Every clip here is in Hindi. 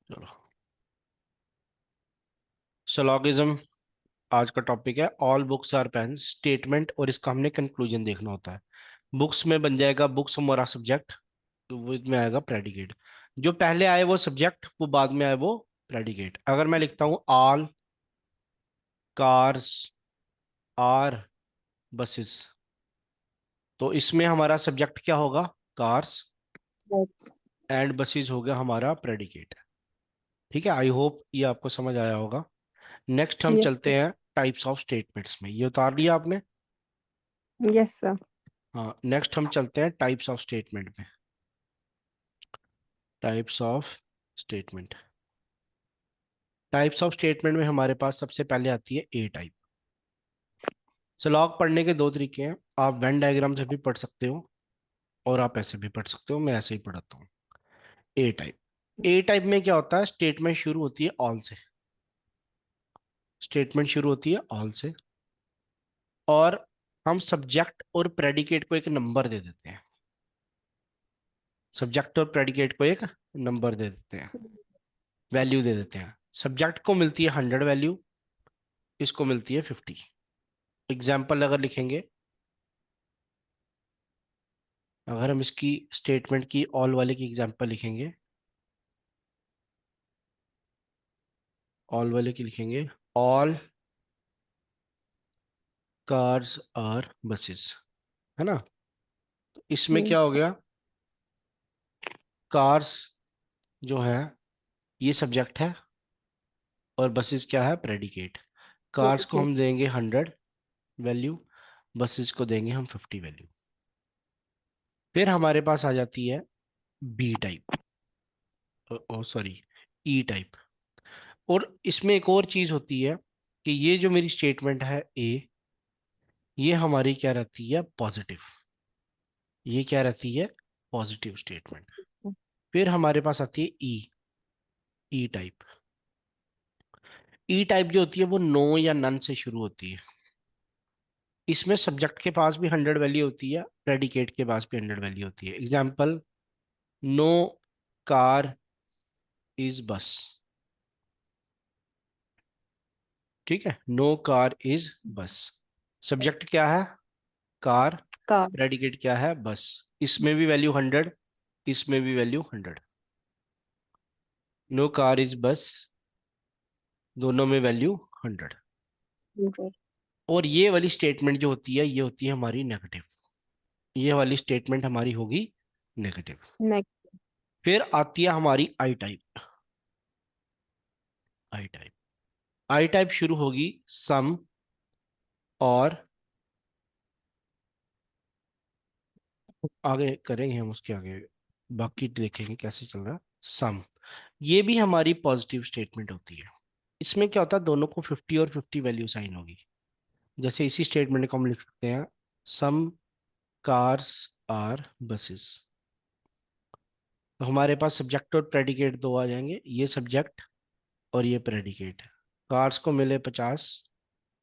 चलो, सिलोगिज्म आज का टॉपिक है। All books are pens statement, और इसका हमने कंक्लूजन देखना होता है। बुक्स में बन जाएगा बुक्स हमारा सब्जेक्ट, तो वो इसमें आएगा प्रेडिकेट। जो पहले आए वो सब्जेक्ट, वो बाद में आए वो प्रेडिकेट। अगर मैं लिखता हूँ ऑल कार्स आर बसेस, तो इसमें हमारा सब्जेक्ट क्या होगा? कार्स। Right. एंड बसेस हो गया हमारा प्रेडिकेट। ठीक है, आई होप ये आपको समझ आया होगा। नेक्स्ट हम Yes, sir. चलते हैं टाइप्स ऑफ स्टेटमेंट्स में। ये उतार लिया आपने? Yes, sir. हाँ, नेक्स्ट हम चलते हैं टाइप्स ऑफ स्टेटमेंट में। Types of statement. Types of statement में हमारे पास सबसे पहले आती है ए टाइप। स्लॉग पढ़ने के दो तरीके हैं। आप वेन डायग्राम से भी पढ़ सकते हो, और आप ऐसे भी पढ़ सकते हो। मैं ऐसे ही पढ़ाता हूँ। ए टाइप। ए टाइप में क्या होता है? स्टेटमेंट शुरू होती है ऑल से। स्टेटमेंट शुरू होती है ऑल से, और हम सब्जेक्ट और प्रेडिकेट को एक नंबर दे देते हैं। सब्जेक्ट और प्रेडिकेट को एक नंबर दे देते हैं, वैल्यू दे देते हैं। सब्जेक्ट को मिलती है 100 वैल्यू, इसको मिलती है 50। एग्जाम्पल अगर लिखेंगे, अगर हम इसकी स्टेटमेंट की ऑल वाले की एग्जांपल लिखेंगे, ऑल वाले की लिखेंगे, ऑल कार्स आर बसेस, है ना? तो इसमें Hmm. क्या हो गया? कार्स जो है ये सब्जेक्ट है, और बसेस क्या है? प्रेडिकेट। कार्स को Predicate. हम देंगे 100 वैल्यू, बसेस को देंगे हम 50 वैल्यू। फिर हमारे पास आ जाती है बी टाइप, ओ सॉरी, ई टाइप। और इसमें एक और चीज होती है कि ये जो मेरी स्टेटमेंट है ए, ये हमारी क्या रहती है? पॉजिटिव। ये क्या रहती है? Positive statement. फिर हमारे पास आती है ई, ई टाइप। ई टाइप जो होती है वो नो या नन से शुरू होती है। इसमें सब्जेक्ट के पास भी 100 वैल्यू होती है, प्रेडिकेट के पास भी 100 वैल्यू होती है। एग्जाम्पल, नो कार इज बस। ठीक है, नो कार इज बस। सब्जेक्ट क्या है? कार। Car. प्रेडिकेट क्या है? बस। इसमें भी वैल्यू 100, इसमें भी वैल्यू 100। नो कार इज बस, दोनों में वैल्यू 100। Okay. और ये वाली स्टेटमेंट जो होती है, ये होती है हमारी नेगेटिव। ये वाली स्टेटमेंट हमारी होगी नेगेटिव। Next. फिर आती है हमारी I type. I type. I type शुरू होगी सम, और आगे करेंगे हम उसके आगे, बाकी देखेंगे कैसे चल रहा है। सम, ये भी हमारी पॉजिटिव स्टेटमेंट होती है। इसमें क्या होता है? दोनों को 50 और 50 वैल्यू साइन होगी। जैसे इसी स्टेटमेंट को हम लिख सकते हैं, सम कार्स आर बसेस। तो हमारे पास सब्जेक्ट और प्रेडिकेट दो आ जाएंगे, ये सब्जेक्ट और ये प्रेडिकेट। कार्स को मिले 50,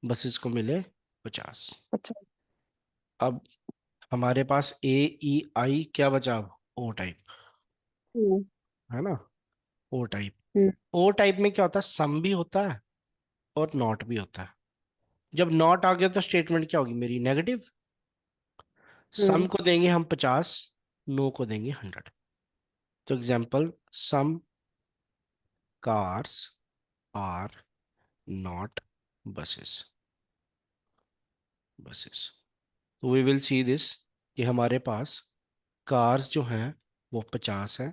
बसेस को मिले 50। अच्छा. अब हमारे पास ए, ई, आई क्या बचा? अब ओ टाइप, Hmm. है ना? ओ टाइप। Hmm. ओ टाइप में क्या होता है? सम भी होता है और नॉट भी होता है। जब नॉट आ गया तो स्टेटमेंट क्या होगी मेरी? नेगेटिव। सम Hmm. को देंगे हम 50, नो को देंगे 100। तो example, some cars are not buses. Buses. तो वी विल सी दिस, कि हमारे पास कार्स जो हैं वो 50 है,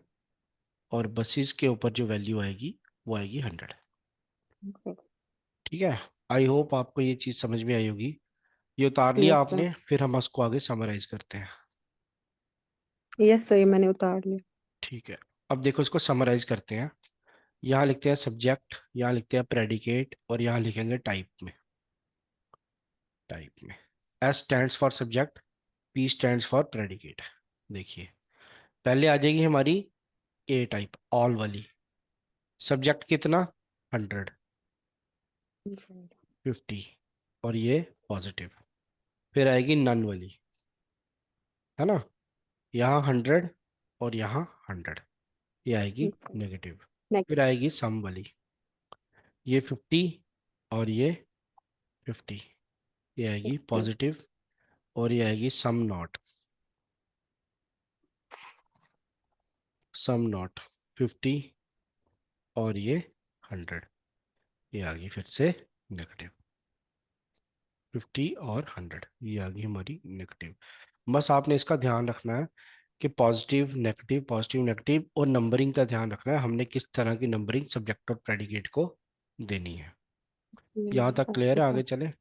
और बसेस के ऊपर जो वैल्यू आएगी वो आएगी 100। Okay. ठीक है, आई होप आपको ये चीज़ समझ में आई होगी। ये उतार लिया Yes, sir. आपने, फिर हम उसको आगे समराइज करते हैं। Yes, sir. ये मैंने उतार लिया. ठीक है, अब देखो इसको समराइज करते हैं। यहाँ लिखते हैं सब्जेक्ट, यहाँ लिखते हैं प्रेडिकेट, और यहाँ लिखेंगे टाइप में। टाइप में S stands for subject, P stands for predicate. देखिए, पहले आ जाएगी हमारी ए टाइप, ऑल वाली। सब्जेक्ट कितना? 100, Okay. 50, और ये पॉजिटिव। फिर आएगी नन वाली, है ना? यहाँ 100 और यहाँ 100, ये आएगी नेगेटिव। फिर नेगेटिव। आएगी सम वाली, ये 50 और ये 50, ये आएगी ओके। पॉजिटिव, और ये आएगी सम नॉट, सम नॉट 50 और ये 100, ये आ गई फिर से नेगेटिव। 50 और 100, ये आ गई हमारी नेगेटिव। बस आपने इसका ध्यान रखना है कि पॉजिटिव नेगेटिव और नंबरिंग का ध्यान रखना है, हमने किस तरह की नंबरिंग सब्जेक्ट और प्रेडिकेट को देनी है। यहाँ तक क्लियर ओके है, सर। आगे चले?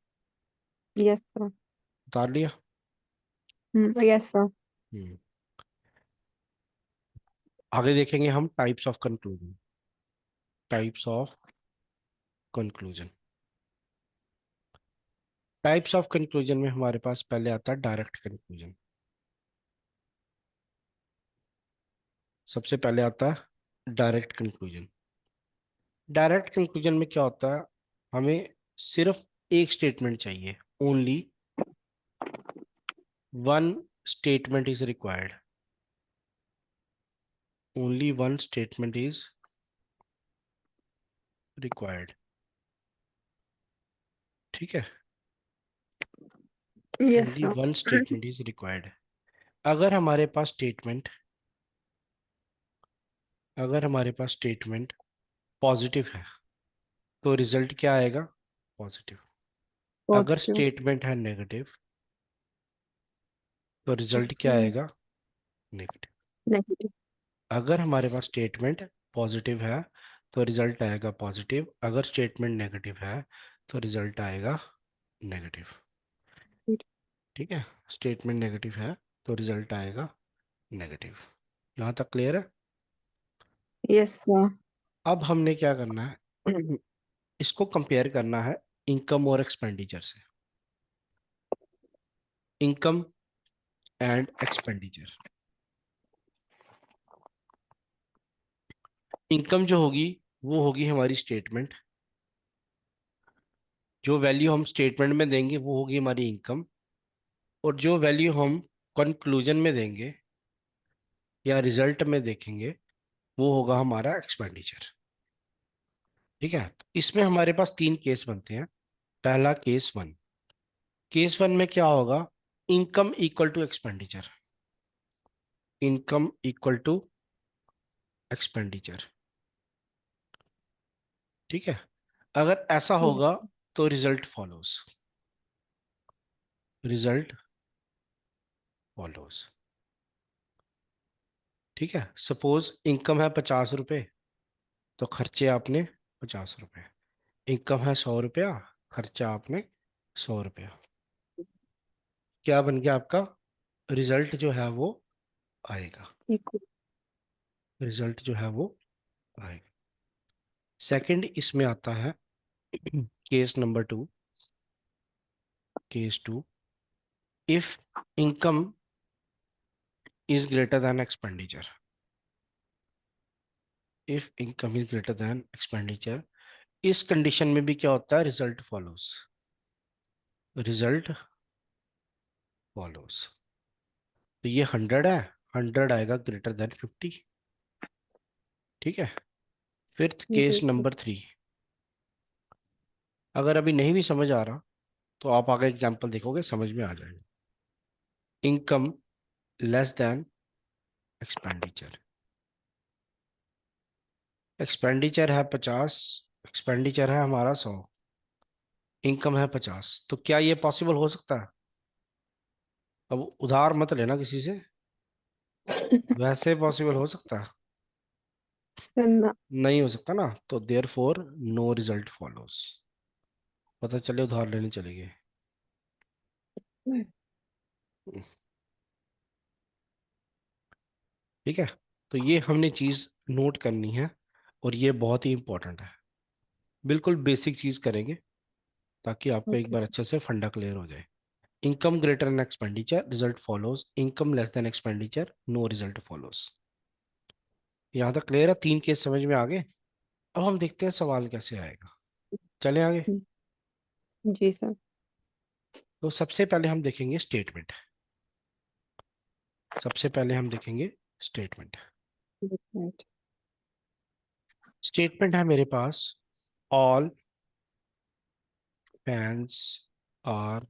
Yes sir. उतार लिया? Yes sir. हम्म। आगे देखेंगे हम types of conclusion. Types of conclusion, types of conclusion में हमारे पास पहले आता है डायरेक्ट कंक्लूजन। सबसे पहले आता है डायरेक्ट कंक्लूजन। डायरेक्ट कंक्लूजन में क्या होता है, हमें सिर्फ एक स्टेटमेंट चाहिए, only one statement is required, only one statement is required. ठीक है, yes only one sir. Statement is required. अगर हमारे पास स्टेटमेंट, अगर हमारे पास स्टेटमेंट पॉजिटिव है तो रिजल्ट क्या आएगा? पॉजिटिव। अगर पॉजिटिव। स्टेटमेंट है नेगेटिव तो रिजल्ट क्या अच्छा। आएगा? नेगेटिव। नेगेटिव। अगर हमारे पास स्टेटमेंट पॉजिटिव है तो रिजल्ट आएगा पॉजिटिव, अगर स्टेटमेंट नेगेटिव है तो रिजल्ट आएगा नेगेटिव। ठीक है, स्टेटमेंट नेगेटिव है तो रिजल्ट आएगा नेगेटिव। यहाँ तक क्लियर है? Yes sir. अब हमने क्या करना है, इसको कंपेयर करना है इनकम और एक्सपेंडिचर से। Income and expenditure. इनकम जो होगी वो होगी हमारी स्टेटमेंट, जो वैल्यू हम स्टेटमेंट में देंगे वो होगी हमारी इनकम, और जो वैल्यू हम कंक्लूजन में देंगे या रिजल्ट में देखेंगे वो होगा हमारा एक्सपेंडिचर। ठीक है, तो इसमें हमारे पास तीन केस बनते हैं। पहला केस वन, केस वन में क्या होगा, income equal to expenditure, income equal to expenditure. ठीक है, अगर ऐसा होगा तो रिजल्ट फॉलोज, रिजल्ट फॉलोज। ठीक है, सपोज इनकम है 50 रुपए तो खर्चे आपने 50 रुपए, इनकम है 100 रुपया, खर्चा आपने 100 रुपया। क्या बन गया आपका? रिजल्ट जो है वो आएगा, इक्वल। रिजल्ट जो है वो आएगा। सेकंड इसमें आता है case number two, case two, if income is greater than expenditure, if income is greater than expenditure, इस कंडीशन में भी क्या होता है, रिजल्ट फॉलोज, रिजल्ट फॉलोज। तो ये 100 है, 100 आएगा ग्रेटर देन 50। ठीक है, फिर case yes sir. Number three, अगर अभी नहीं भी समझ आ रहा तो आप आगे एग्जांपल देखोगे समझ में आ जाएगा। Income less than expenditure, expenditure है 50, एक्सपेंडिचर है हमारा 100, इनकम है 50, तो क्या ये पॉसिबल हो सकता है? अब उधार मत लेना किसी से, वैसे पॉसिबल हो सकता है? सर ना। नहीं हो सकता ना, तो therefore no result follows. पता चले उधार लेने चले गए। ठीक है, तो ये हमने चीज नोट करनी है, और ये बहुत ही इंपॉर्टेंट है। बिल्कुल बेसिक चीज करेंगे ताकि आपको एक ओके बार सर। अच्छे से फंडा क्लियर हो जाए। Income greater than expenditure, result follows, income less than expenditure, no result follows. यहाँ तक क्लियर है? तीन केस समझ में आ गए। अब हम देखते हैं सवाल कैसे आएगा। चलें आगे। जी सर। तो सबसे पहले हम देखेंगे स्टेटमेंट, सबसे पहले हम देखेंगे स्टेटमेंट। राइट। स्टेटमेंट है मेरे पास, ऑल फैंस आर,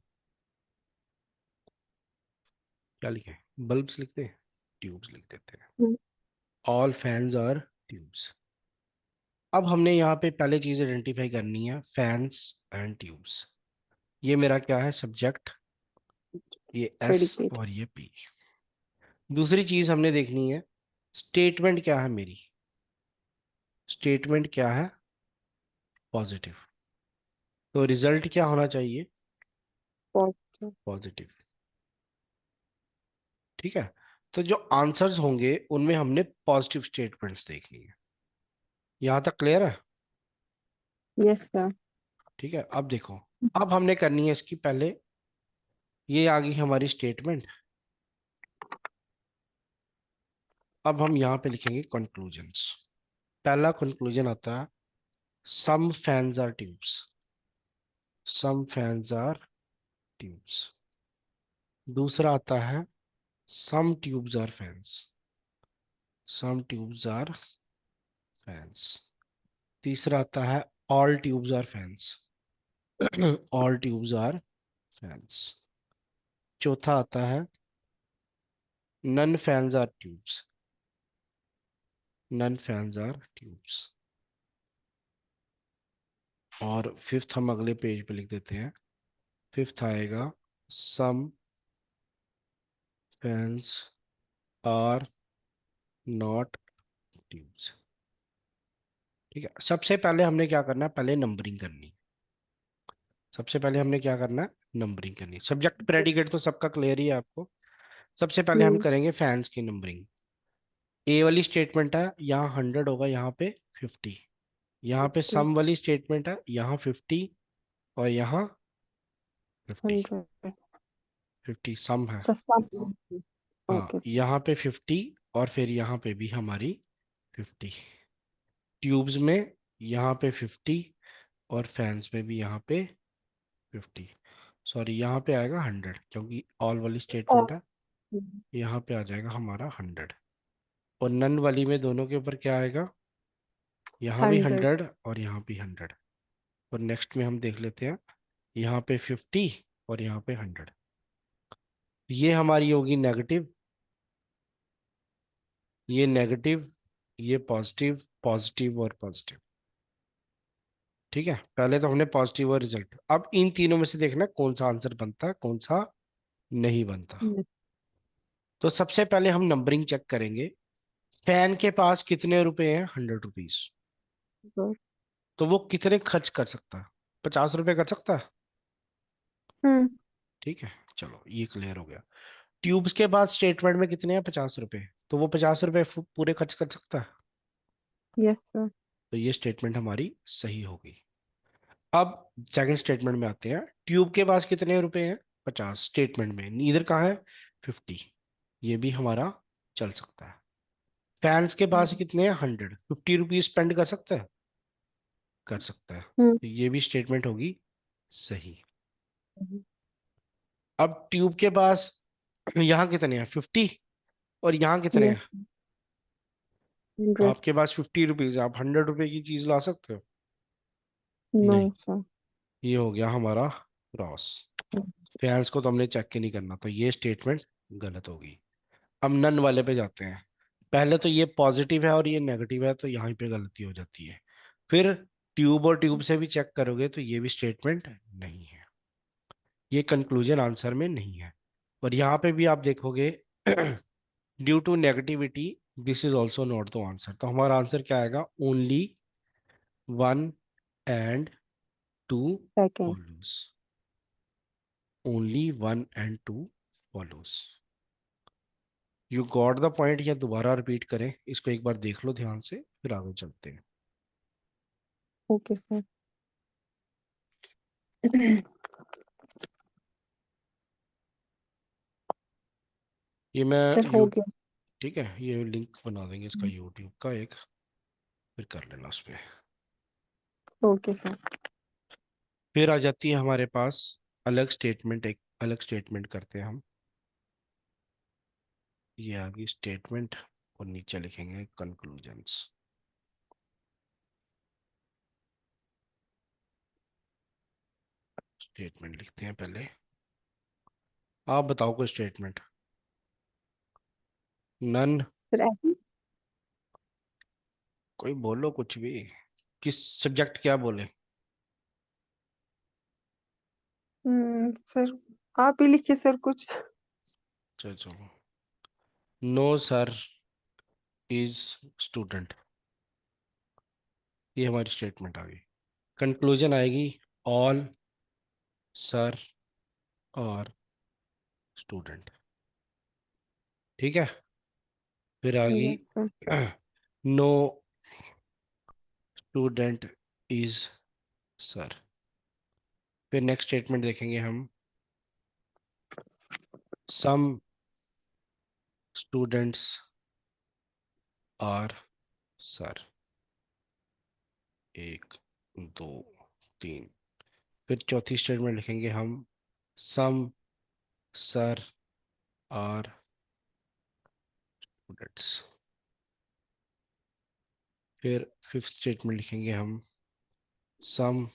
क्या लिखे, बल्ब्स लिखते हैं, ट्यूब्स लिख देते हैं, हम्म, ऑल फैंस आर ट्यूब्स। अब हमने यहाँ पे पहले चीज आइडेंटिफाई करनी है, फैंस एंड ट्यूब्स। ये मेरा क्या है, सब्जेक्ट, ये एस प्रेडिकेट। और ये पी। दूसरी चीज हमने देखनी है, स्टेटमेंट क्या है मेरी, स्टेटमेंट क्या है, पॉजिटिव। तो रिजल्ट क्या होना चाहिए, पॉजिटिव। पॉजिटिव। ठीक है। तो जो आंसर्स होंगे उनमें हमने पॉजिटिव स्टेटमेंट्स देखनी है। यहां तक क्लियर है? Yes sir. ठीक है, अब देखो, अब हमने करनी है इसकी पहले, ये आ गई हमारी स्टेटमेंट। अब हम यहाँ पे लिखेंगे कंक्लूजन्स। पहला कंक्लूजन आता है, some fans are tubes, some fans are tubes. दूसरा आता है, some tubes are fans, some tubes are fans. तीसरा आता है, all tubes are fans, all tubes are fans. चौथा आता है, none fans are tubes, none fans are tubes. और फिफ्थ हम अगले पेज पे लिख देते हैं, फिफ्थ आएगा, some fans are not tubes. ठीक है, सबसे पहले हमने क्या करना है, पहले नंबरिंग करनी। सबसे पहले हमने क्या करना है, नंबरिंग करनी। सब्जेक्ट प्रेडिकेट तो सबका क्लियर ही है आपको। सबसे पहले हम हम्म। करेंगे फैंस की नंबरिंग। ए वाली स्टेटमेंट है, यहाँ 100 होगा, यहाँ पे 50। यहाँ पे फिफ्टी। सम वाली स्टेटमेंट है, यहाँ 50 और यहाँ 50। 100। 50 सम है। सस्ता। हाँ, ओके। यहाँ पे 50 और फिर यहाँ पे भी हमारी 50। ट्यूब्स में यहाँ पे 50 और फैंस में भी यहाँ पे 50। सॉरी, यहाँ पे आएगा 100 क्योंकि ऑल वाली और स्टेटमेंट है। यहाँ पे आ जाएगा हमारा 100। और नन वाली में दोनों के ऊपर क्या आएगा, यहाँ भी 100। 100 और यहाँ भी 100। और नेक्स्ट में हम देख लेते हैं, यहाँ पे 50 और यहाँ पे 100। ये हमारी होगी नेगेटिव, ये नेगेटिव, ये पॉजिटिव, पॉजिटिव और पॉजिटिव। ठीक है, पहले तो हमने पॉजिटिव और रिजल्ट। अब इन तीनों में से देखना कौन सा आंसर बनता है, कौन सा नहीं बनता। तो सबसे पहले हम नंबरिंग चेक करेंगे। फैन के पास कितने रुपए हैं, 100 रुपीज। तो वो कितने खर्च कर सकता है, 50 रुपए कर सकता है। हम्म। ठीक है, चलो ये क्लियर हो गया। ट्यूब्स के बाद स्टेटमेंट में कितने हैं, 50 रुपए। तो वो 50 रुपए पूरे खर्च कर सकता है। Yes sir. तो ये स्टेटमेंट हमारी सही हो गई। अब सेकंड स्टेटमेंट में आते हैं, ट्यूब के पास कितने रुपए हैं, 50। स्टेटमेंट में इधर कहाँ है, 50। ये भी हमारा चल सकता है। फैंस के पास कितने हैं, 100। 50 रुपीज स्पेंड कर सकता है, कर सकता है। हम्म। तो ये भी स्टेटमेंट होगी सही। अब ट्यूब के पास यहाँ कितने हैं, 50। और यहाँ कितने हैं, यस। 100। आपके पास 50 रुपीज, आप 100 रुपए की चीज ला सकते हो, नो नहीं। सर। ये हो गया हमारा क्रॉस। फैंस को तो हमने चेक ही नहीं करना, तो ये स्टेटमेंट गलत होगी। अब नन वाले पे जाते हैं। पहले तो ये पॉजिटिव है और ये नेगेटिव है, तो यहाँ पे गलती हो जाती है। फिर ट्यूब और ट्यूब से भी चेक करोगे तो ये भी स्टेटमेंट नहीं है, ये कंक्लूजन आंसर में नहीं है। और यहाँ पे भी आप देखोगे, due to negativity, this is also not the answer. तो हमारा आंसर क्या आएगा, only one and two second. Follows, only one and two follows. You got the point, या दोबारा रिपीट करें इसको, एक बार देख लो ध्यान से फिर आगे चलते हैं। Okay sir. ये मैं सर हो यू गया। ठीक है, ये लिंक बना देंगे इसका यूट्यूब का एक, फिर कर लेना उस पर। Okay sir. फिर आ जाती है हमारे पास अलग स्टेटमेंट, एक अलग स्टेटमेंट करते हैं हम। ये आ गई स्टेटमेंट और नीचे लिखेंगे कंक्लूजन्स। स्टेटमेंट लिखते हैं पहले। आप बताओ कोई स्टेटमेंट। नन। फिर ऐसे। कोई बोलो कुछ भी। किस सब्जेक्ट क्या बोले। सर आप ही लिखिए सर कुछ। चलो चलो। No sir is student. ये हमारी स्टेटमेंट आ गई। कंक्लूजन आएगी ऑल सर और स्टूडेंट। ठीक है। फिर आ गई yes sir. No student is sir. फिर नेक्स्ट स्टेटमेंट देखेंगे हम। Some students are sir. एक, दो, तीन। फिर चौथी स्टेटमेंट लिखेंगे हम। Some sir are students. फिर फिफ्थ स्टेटमेंट लिखेंगे हम। Some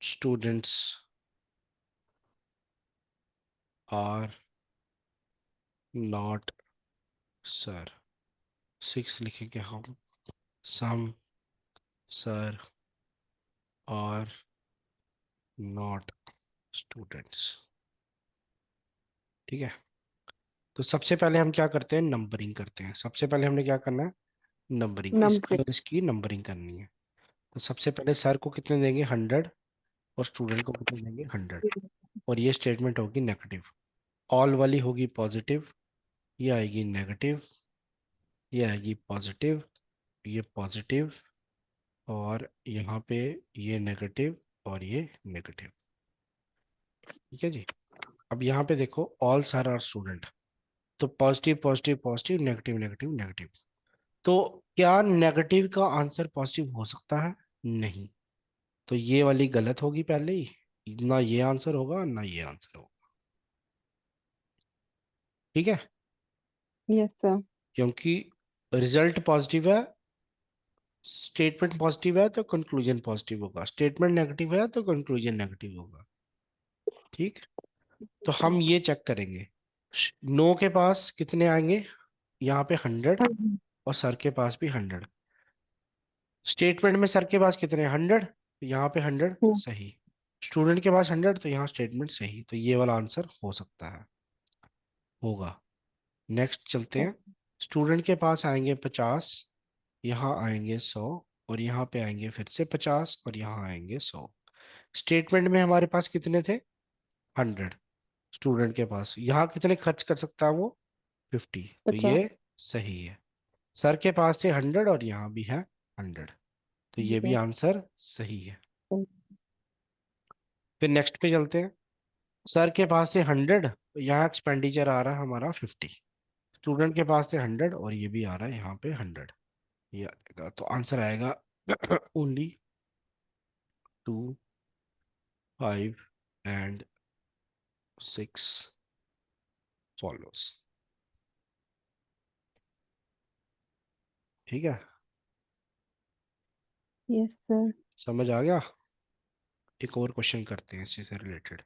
students are not sir. Six लिखेंगे हम। Some sir are not students. ठीक है। तो सबसे पहले हम क्या करते हैं, नंबरिंग करते हैं। सबसे पहले हमने क्या करना है, नंबरिंग। इसकी नंबर। और इसकी नंबरिंग करनी है। तो सबसे पहले सर को कितने देंगे, 100। और स्टूडेंट को कितने देंगे, 100। और ये स्टेटमेंट होगी नेगेटिव। ऑल वाली होगी पॉजिटिव, ये आएगी नेगेटिव, ये आएगी पॉजिटिव, ये पॉजिटिव, और यहाँ पे ये नेगेटिव और ये नेगेटिव। ठीक है जी। अब यहाँ पे देखो ऑल सर आर स्टूडेंट। तो positive positive positive, negative negative negative. तो क्या नेगेटिव का आंसर पॉजिटिव हो सकता है, नहीं। तो ये वाली गलत होगी पहले ही, ना ये आंसर होगा ना ये आंसर होगा। ठीक है। Yes sir. क्योंकि रिजल्ट पॉजिटिव है, स्टेटमेंट पॉजिटिव है तो कंक्लूजन पॉजिटिव होगा, स्टेटमेंट नेगेटिव है तो कंक्लूजन नेगेटिव होगा। ठीक। तो हम ये चेक करेंगे। नो के पास कितने आएंगे, यहाँ पे 100। और सर के पास भी 100। स्टेटमेंट में सर के पास कितने, 100। यहाँ पे 100 सही। स्टूडेंट के पास 100, तो यहाँ स्टेटमेंट सही। तो ये वाला आंसर हो सकता है, होगा। नेक्स्ट चलते हैं। स्टूडेंट के पास आएंगे 50, यहाँ आएंगे 100, और यहाँ पे आएंगे फिर से 50, और यहाँ आएंगे 100। स्टेटमेंट में हमारे पास कितने थे, 100। स्टूडेंट के पास यहाँ कितने खर्च कर सकता है वो, 50। तो 50। ये सही है। सर के पास थे 100 और यहाँ भी है 100। तो ये भी आंसर सही है। फिर नेक्स्ट पे चलते हैं। सर के पास थे 100, यहाँ एक्सपेंडिचर आ रहा है हमारा 50। स्टूडेंट के पास थे 100 और ये भी आ रहा है यहाँ पे 100। ये आएगा, तो आंसर आएगा ओनली 2, 5 एंड 6 फॉलोस। ठीक है। Yes sir. समझ आ गया। एक और क्वेश्चन करते हैं इसी से रिलेटेड।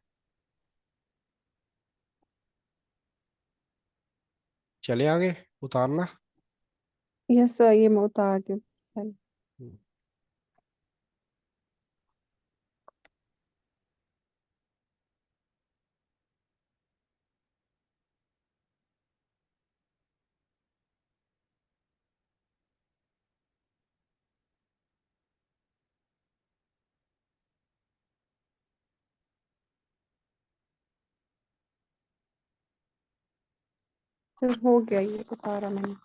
चले आगे, उतारना। यस सर, ये मैं उतार दूँ। हम्म। सर हो गया, ये उतारा मैंने।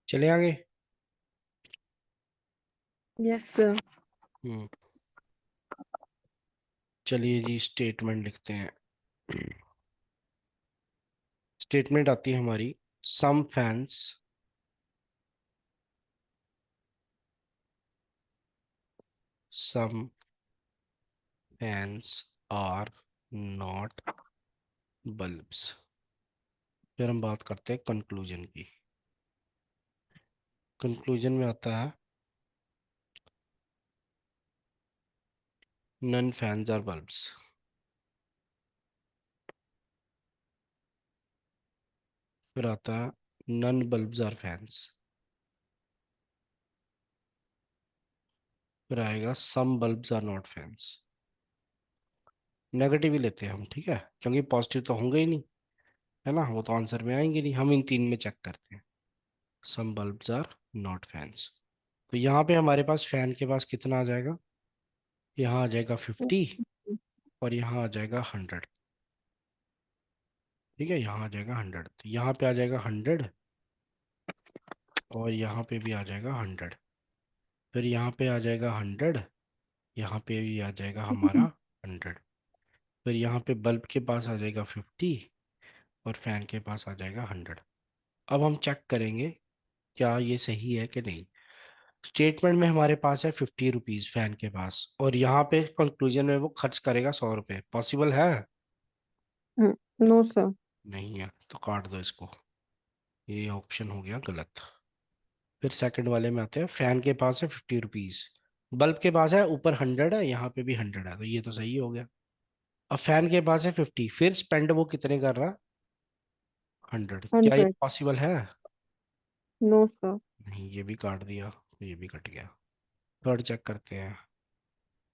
चले आगे। Yes sir. हम्म। चलिए जी, स्टेटमेंट लिखते हैं। स्टेटमेंट आती है हमारी, some fans are not bulbs. फिर हम बात करते हैं कंक्लूजन की। कंक्लूजन में आता है नन फैंस आर बल्ब्स। फिर आता है नन बल्ब्स आर फैंस। फिर आएगा some bulbs are not fans. Negative ही लेते हैं हम, ठीक है, क्योंकि पॉजिटिव तो होंगे ही नहीं, है ना, वो तो आंसर में आएंगे नहीं। हम इन तीन में चेक करते हैं। सम बल्ब्स आर नॉट फैंस। तो यहाँ पे हमारे पास फैन के पास कितना आ जाएगा, यहाँ आ जाएगा 50, और यहाँ आ जाएगा 100। ठीक है, यहाँ आ जाएगा 100, तो यहाँ पे आ जाएगा 100, और यहाँ पे भी आ जाएगा 100। फिर यहाँ पे आ जाएगा 100, यहाँ पे भी आ जाएगा हमारा 100। फिर यहाँ पे बल्ब के पास आ जाएगा 50, और फैन के पास आ जाएगा 100। अब हम चेक करेंगे क्या ये सही है कि नहीं। स्टेटमेंट में हमारे पास है 50 रुपीज फैन के पास, और यहाँ पे कंक्लूजन में वो खर्च करेगा 100 रुपये। पॉसिबल है? No sir. नहीं है, तो काट दो इसको। ये ऑप्शन हो गया गलत। फिर सेकंड वाले में आते हैं, फैन के पास है 50 रुपीज, बल्ब के पास है ऊपर 100 है, यहाँ पे भी 100 है, तो ये तो सही हो गया। अब फैन के पास है 50, फिर स्पेंड वो कितने कर रहा, 100। क्या ये 100। पॉसिबल है? No sir. नहीं, ये भी काट दिया, तो ये भी कट गया। थर्ड चेक करते हैं।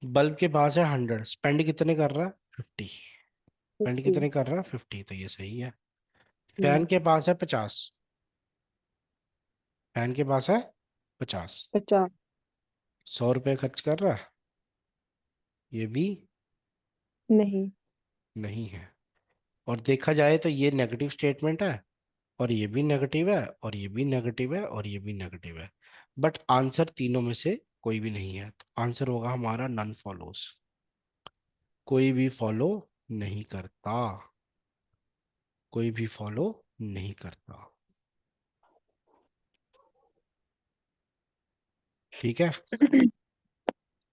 बल्ब के पास है 100, स्पेंड कितने कर रहा है, 50। स्पेंड 50। कितने कर रहा है, 50, तो ये सही है। फैन हम्म। के पास है 50, फैन के पास है 50, 50। 100 रुपये खर्च कर रहा है, ये भी नहीं। नहीं है। और देखा जाए तो ये नेगेटिव स्टेटमेंट है, और ये भी नेगेटिव है, और ये भी नेगेटिव है, और ये भी नेगेटिव है। बट आंसर तीनों में से कोई भी नहीं है, तो आंसर होगा हमारा नन फॉलोस। कोई भी फॉलो नहीं करता, कोई भी फॉलो नहीं करता। ठीक है,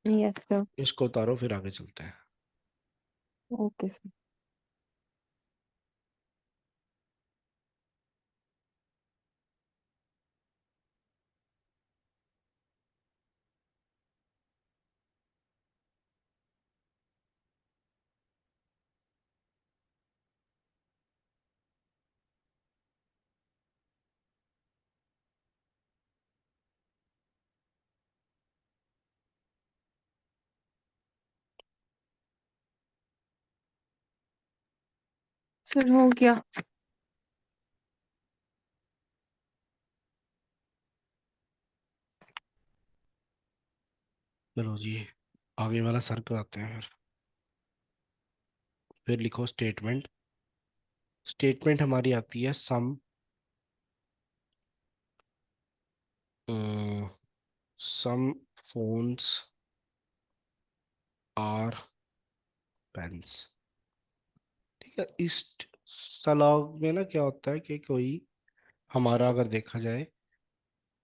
यस सर। इसको उतारो, फिर आगे चलते हैं। Okay sir. सर हो गया। चलो जी, आगे वाला सर कराते हैं फिर लिखो स्टेटमेंट। स्टेटमेंट हमारी आती है, सम फोन्स आर पेन्स। ठीक है, इस सलाह में ना क्या होता है कि कोई, हमारा अगर देखा जाए,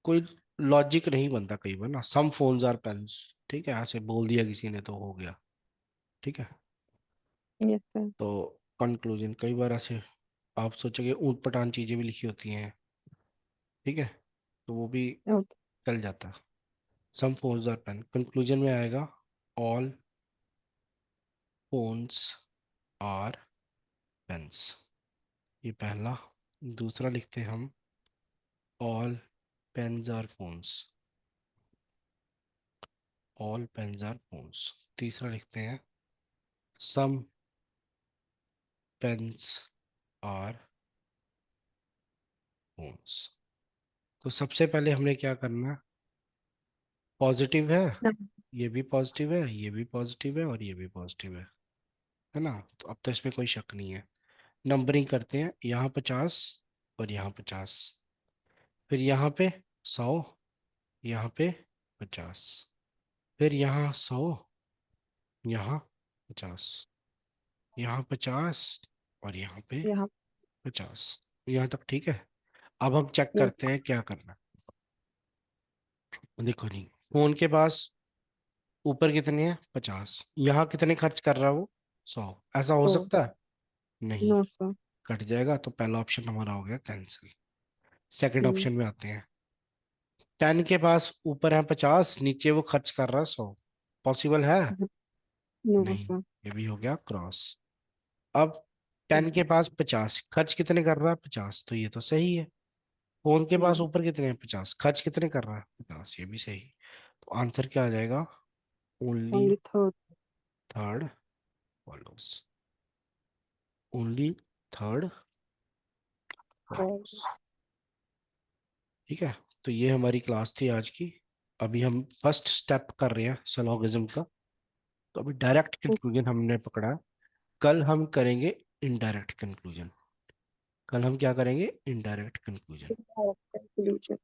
कोई लॉजिक नहीं बनता कई बार ना, सम फोन्स आर पेन्स। ठीक है, ऐसे बोल दिया किसी ने तो हो गया। ठीक है, यस सर। तो कंक्लूजन कई बार ऐसे आप सोचोगे ऊट पटांग चीजें भी लिखी होती हैं, ठीक है, तो वो भी ओके। चल जाता। सम फोन्स आर पेन, कंक्लूजन में आएगा ऑल फोन्स आर पेन्स। ये पहला। दूसरा लिखते हैं हम, all pens are phones, all pens are phones. तीसरा लिखते हैं, सम पेन्स आर फोन्स। तो सबसे पहले हमने क्या करना है, पॉजिटिव है, ये भी पॉजिटिव है, ये भी पॉजिटिव है, और ये भी पॉजिटिव है ना, तो अब तो इसमें कोई शक नहीं है। नंबरिंग करते हैं, यहाँ 50 और यहाँ 50। फिर यहाँ पे 100, यहाँ पे 50, फिर यहाँ 100, यहाँ 50, यहाँ 50, और यहाँ पे यहाँ 50। यहाँ तक ठीक है। अब हम चेक यस करते हैं क्या करना है। देखो नहीं, फोन के पास ऊपर कितने हैं? 50। यहाँ कितने खर्च कर रहा है वो? 100। ऐसा हो तो सकता है? नहीं। No sir. कट जाएगा, तो पहला ऑप्शन हमारा हो गया कैंसिल। सेकंड ऑप्शन में आते हैं। 10 के पास ऊपर है 50, नीचे वो खर्च कर रहा है 100। पॉसिबल है? नो नहीं। सर। ये भी हो गया क्रॉस। अब 10 के पास 50, खर्च कितने कर रहा है? 50, तो ये तो सही है। फोन के पास ऊपर कितने हैं? 50, खर्च कितने कर रहा है? 50, ये भी सही। तो आंसर क्या आ जाएगा? Only only third. Third follows. Only third follows. ठीक है। तो ये हमारी क्लास थी आज की। अभी हम फर्स्ट स्टेप कर रहे हैं सिलोगिज्म का। तो अभी डायरेक्ट कंक्लूजन हमने पकड़ा है। कल हम करेंगे इनडायरेक्ट कंक्लूजन। कल हम क्या करेंगे? Indirect conclusion. कंक्लूजन।